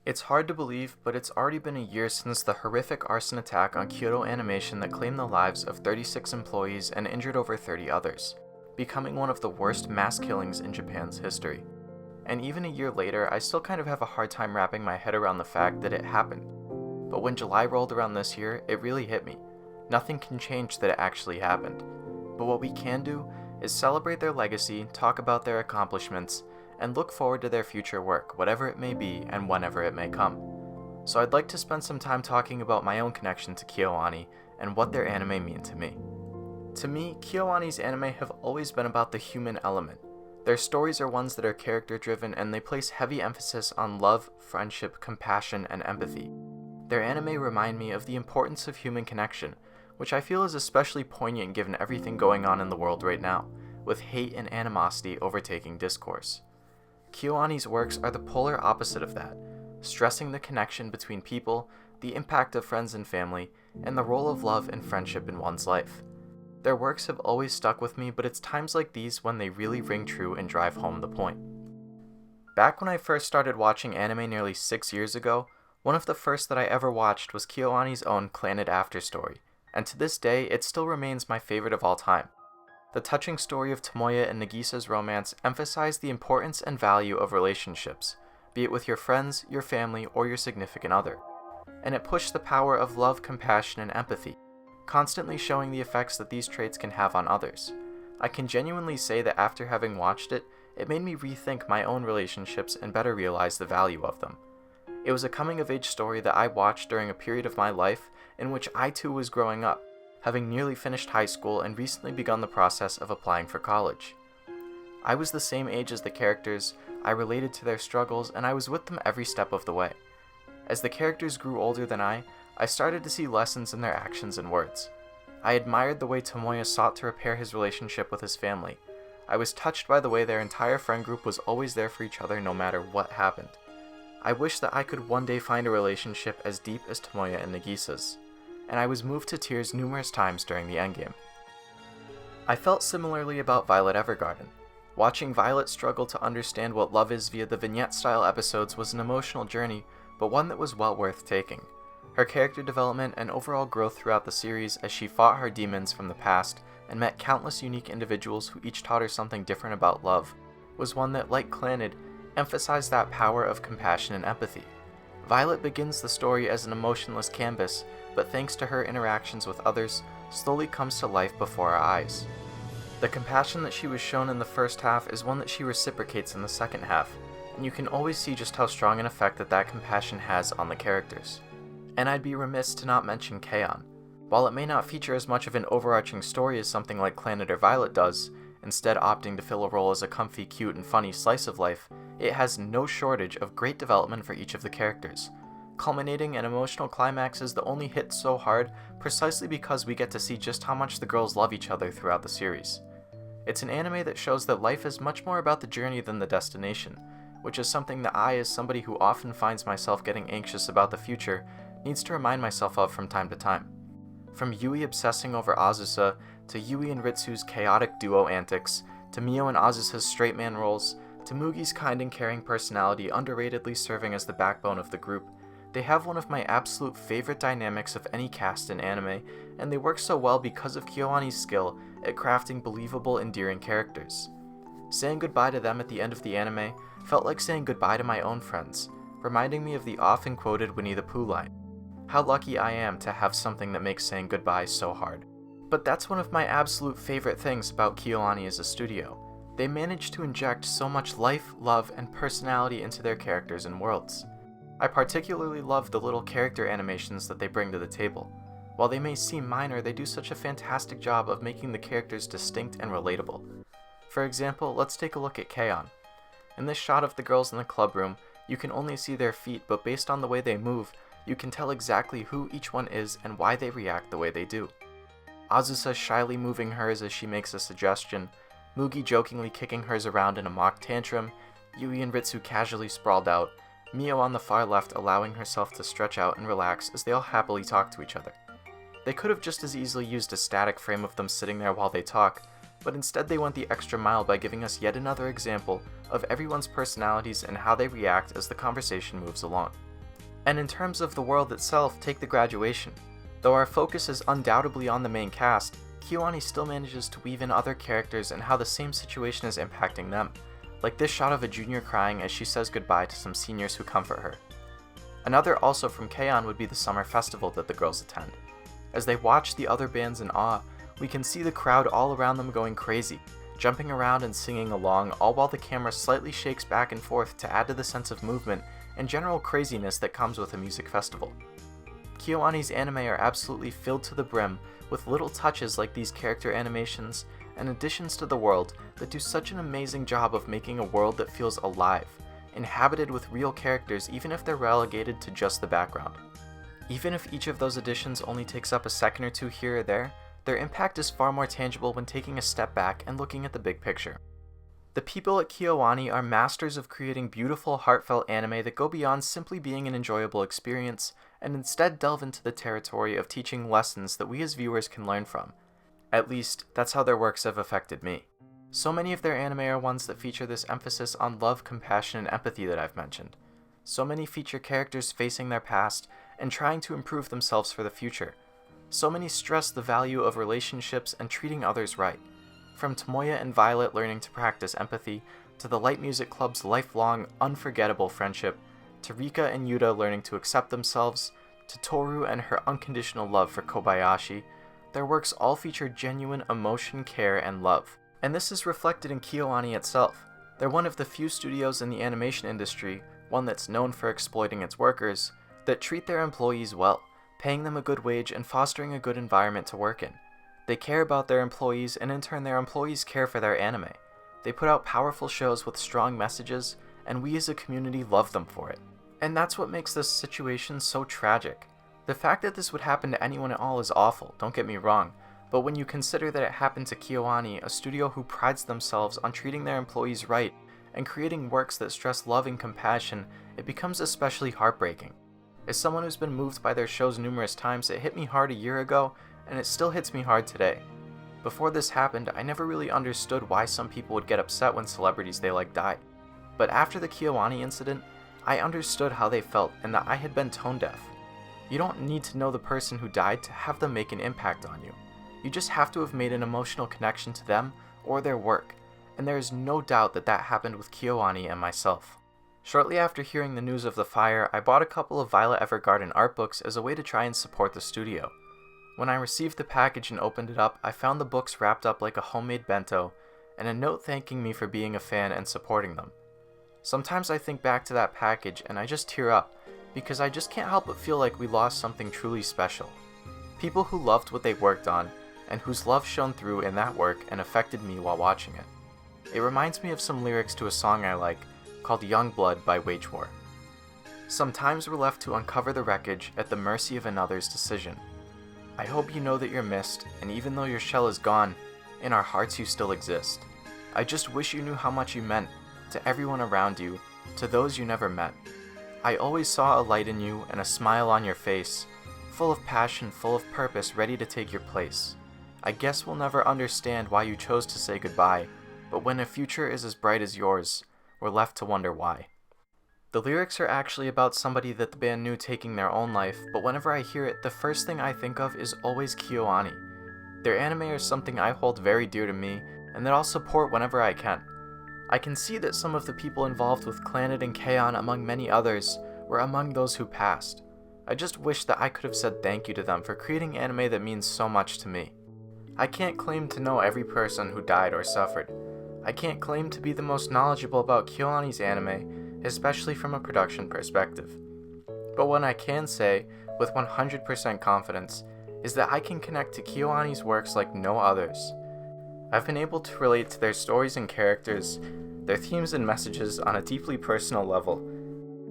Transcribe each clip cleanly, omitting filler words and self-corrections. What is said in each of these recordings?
It's hard to believe, but it's already been a year since the horrific arson attack on Kyoto Animation that claimed the lives of 36 employees and injured over 30 others, becoming one of the worst mass killings in Japan's history. And even a year later, I still kind of have a hard time wrapping my head around the fact that it happened. But when July rolled around this year, it really hit me. Nothing can change that it actually happened. But what we can do is celebrate their legacy, talk about their accomplishments, and look forward to their future work, whatever it may be and whenever it may come. So I'd like to spend some time talking about my own connection to KyoAni and what their anime mean to me. To me, KyoAni's anime have always been about the human element. Their stories are ones that are character-driven and they place heavy emphasis on love, friendship, compassion, and empathy. Their anime remind me of the importance of human connection, which I feel is especially poignant given everything going on in the world right now, with hate and animosity overtaking discourse. KyoAni's works are the polar opposite of that, stressing the connection between people, the impact of friends and family, and the role of love and friendship in one's life. Their works have always stuck with me, but it's times like these when they really ring true and drive home the point. Back when I first started watching anime nearly 6 years ago, one of the first that I ever watched was KyoAni's own Clannad Afterstory, and to this day it still remains my favorite of all time. The touching story of Tomoya and Nagisa's romance emphasized the importance and value of relationships, be it with your friends, your family, or your significant other. And it pushed the power of love, compassion, and empathy, constantly showing the effects that these traits can have on others. I can genuinely say that after having watched it, it made me rethink my own relationships and better realize the value of them. It was a coming-of-age story that I watched during a period of my life in which I too was growing up, having nearly finished high school and recently begun the process of applying for college. I was the same age as the characters, I related to their struggles, and I was with them every step of the way. As the characters grew older than I started to see lessons in their actions and words. I admired the way Tomoya sought to repair his relationship with his family. I was touched by the way their entire friend group was always there for each other no matter what happened. I wish that I could one day find a relationship as deep as Tomoya and Nagisa's, and I was moved to tears numerous times during the endgame. I felt similarly about Violet Evergarden. Watching Violet struggle to understand what love is via the vignette-style episodes was an emotional journey, but one that was well worth taking. Her character development and overall growth throughout the series as she fought her demons from the past and met countless unique individuals who each taught her something different about love was one that, like Clannad, emphasized that power of compassion and empathy. Violet begins the story as an emotionless canvas, but thanks to her interactions with others, slowly comes to life before our eyes. The compassion that she was shown in the first half is one that she reciprocates in the second half, and you can always see just how strong an effect that compassion has on the characters. And I'd be remiss to not mention KyoAni. While it may not feature as much of an overarching story as something like Clannad or Violet does, instead opting to fill a role as a comfy, cute, and funny slice of life, it has no shortage of great development for each of the characters, culminating in emotional climaxes that only hit so hard precisely because we get to see just how much the girls love each other throughout the series. It's an anime that shows that life is much more about the journey than the destination, which is something that I, as somebody who often finds myself getting anxious about the future, needs to remind myself of from time to time. From Yuuhi obsessing over Azusa, to Yui and Ritsu's chaotic duo antics, to Mio and Azusa's straight man roles, to Mugi's kind and caring personality underratedly serving as the backbone of the group, they have one of my absolute favorite dynamics of any cast in anime, and they work so well because of KyoAni's skill at crafting believable, endearing characters. Saying goodbye to them at the end of the anime felt like saying goodbye to my own friends, reminding me of the often quoted Winnie the Pooh line. How lucky I am to have something that makes saying goodbye so hard. But that's one of my absolute favorite things about KyoAni as a studio. They managed to inject so much life, love, and personality into their characters and worlds. I particularly love the little character animations that they bring to the table. While they may seem minor, they do such a fantastic job of making the characters distinct and relatable. For example, let's take a look at KyoAni. In this shot of the girls in the club room, you can only see their feet, but based on the way they move, you can tell exactly who each one is and why they react the way they do. Azusa shyly moving hers as she makes a suggestion, Mugi jokingly kicking hers around in a mock tantrum, Yui and Ritsu casually sprawled out, Mio on the far left allowing herself to stretch out and relax as they all happily talk to each other. They could have just as easily used a static frame of them sitting there while they talk, but instead they went the extra mile by giving us yet another example of everyone's personalities and how they react as the conversation moves along. And in terms of the world itself, take the graduation. Though our focus is undoubtedly on the main cast, KyoAni still manages to weave in other characters and how the same situation is impacting them, like this shot of a junior crying as she says goodbye to some seniors who comfort her. Another also from K-On! Would be the summer festival that the girls attend. As they watch the other bands in awe, we can see the crowd all around them going crazy, jumping around and singing along, all while the camera slightly shakes back and forth to add to the sense of movement and general craziness that comes with a music festival. KyoAni's anime are absolutely filled to the brim with little touches like these character animations and additions to the world that do such an amazing job of making a world that feels alive, inhabited with real characters even if they're relegated to just the background. Even if each of those additions only takes up a second or two here or there, their impact is far more tangible when taking a step back and looking at the big picture. The people at KyoAni are masters of creating beautiful, heartfelt anime that go beyond simply being an enjoyable experience, and instead delve into the territory of teaching lessons that we as viewers can learn from. At least, that's how their works have affected me. So many of their anime are ones that feature this emphasis on love, compassion, and empathy that I've mentioned. So many feature characters facing their past and trying to improve themselves for the future. So many stress the value of relationships and treating others right. From Tomoya and Violet learning to practice empathy, to the Light Music Club's lifelong, unforgettable friendship, to Rika and Yuta learning to accept themselves, to Toru and her unconditional love for Kobayashi, their works all feature genuine emotion, care, and love. And this is reflected in KyoAni itself. They're one of the few studios in the animation industry, one that's known for exploiting its workers, that treat their employees well, paying them a good wage and fostering a good environment to work in. They care about their employees, and in turn their employees care for their anime. They put out powerful shows with strong messages, and we as a community love them for it. And that's what makes this situation so tragic. The fact that this would happen to anyone at all is awful, don't get me wrong, but when you consider that it happened to KyoAni, a studio who prides themselves on treating their employees right and creating works that stress love and compassion, it becomes especially heartbreaking. As someone who's been moved by their shows numerous times, it hit me hard a year ago, and it still hits me hard today. Before this happened, I never really understood why some people would get upset when celebrities they like died. But after the KyoAni incident, I understood how they felt and that I had been tone deaf. You don't need to know the person who died to have them make an impact on you. You just have to have made an emotional connection to them or their work, and there is no doubt that that happened with KyoAni and myself. Shortly after hearing the news of the fire, I bought a couple of Violet Evergarden art books as a way to try and support the studio. When I received the package and opened it up, I found the books wrapped up like a homemade bento, and a note thanking me for being a fan and supporting them. Sometimes I think back to that package and I just tear up, because I just can't help but feel like we lost something truly special. People who loved what they worked on, and whose love shone through in that work and affected me while watching it. It reminds me of some lyrics to a song I like, called Young Blood by Wage War. Sometimes we're left to uncover the wreckage at the mercy of another's decision. I hope you know that you're missed, and even though your shell is gone, in our hearts you still exist. I just wish you knew how much you meant, to everyone around you, to those you never met. I always saw a light in you and a smile on your face, full of passion, full of purpose, ready to take your place. I guess we'll never understand why you chose to say goodbye, but when a future is as bright as yours, we're left to wonder why. The lyrics are actually about somebody that the band knew taking their own life, but whenever I hear it, the first thing I think of is always KyoAni. Their anime are something I hold very dear to me, and that I'll support whenever I can. I can see that some of the people involved with Clannad and KyoAni, among many others, were among those who passed. I just wish that I could have said thank you to them for creating anime that means so much to me. I can't claim to know every person who died or suffered. I can't claim to be the most knowledgeable about KyoAni's anime, especially from a production perspective. But what I can say, with 100% confidence, is that I can connect to KyoAni's works like no others. I've been able to relate to their stories and characters, their themes and messages on a deeply personal level.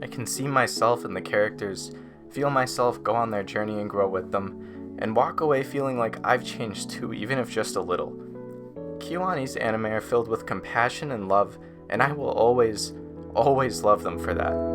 I can see myself in the characters, feel myself go on their journey and grow with them, and walk away feeling like I've changed too, even if just a little. KyoAni's anime are filled with compassion and love, and I will always love them for that.